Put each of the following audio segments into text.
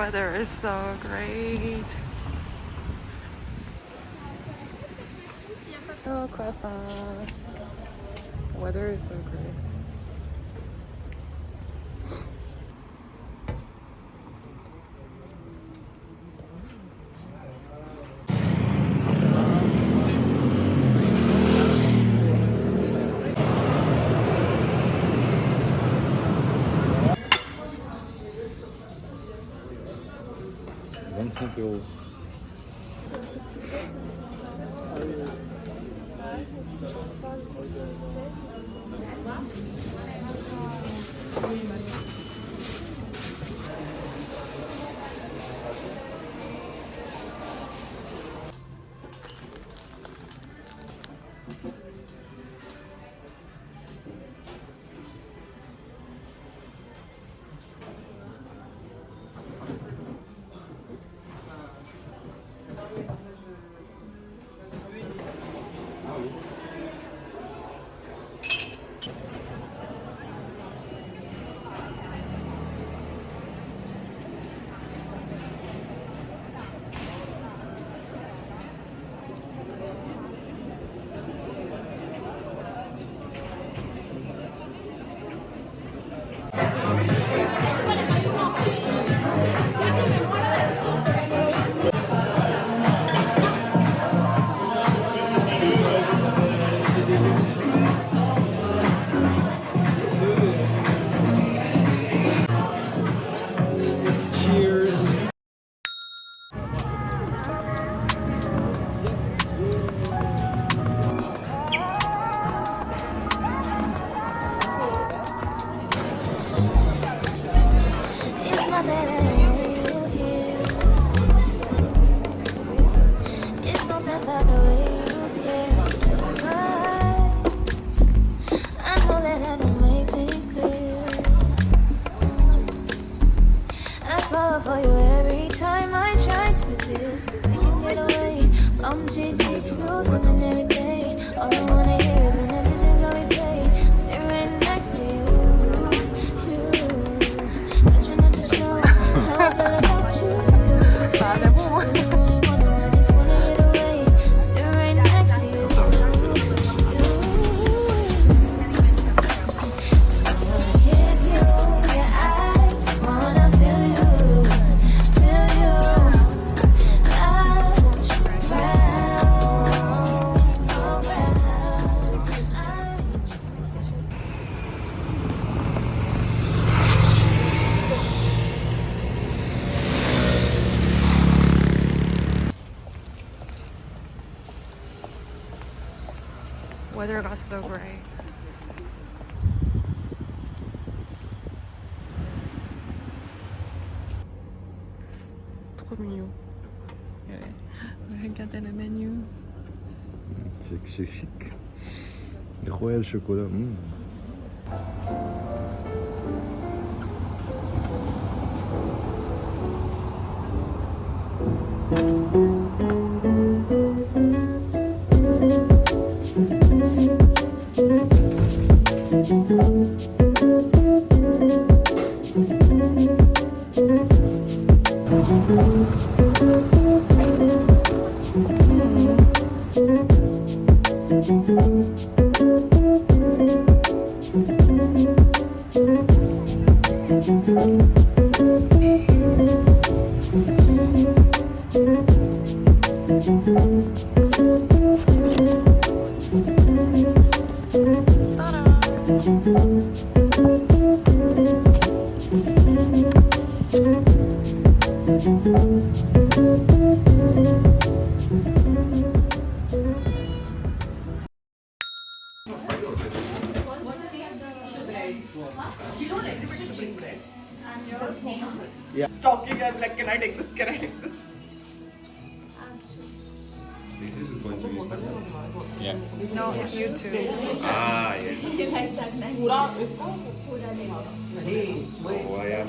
Weather is so great. Oh, croissant. Weather is so great. €25. Weather got so great. Trop mignon. Regardez le menu. C'est chic. Royal chocolat. Yeah. Stalking and like, can I take this? Can I take this? Yeah. No, it's YouTube. Ah,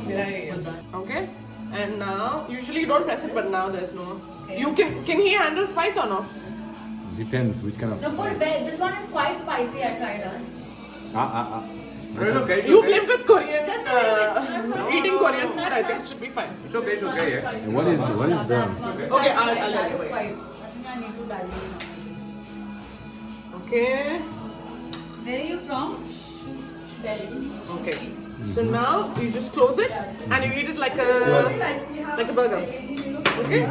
yeah. Okay. And now, usually you don't press it, but now there's no. You can he handle spice or no? Depends which kind of. No, put this one is quite spicy. I tried us. It's okay. It's You okay. live with Korean, eating Korean food, I think it should be fine. It's okay. It's okay. Yeah. What is the? Okay, I'll let you wait. Okay. Where are you from? Delhi. Okay. So now you just close it and you eat it like a burger. Okay?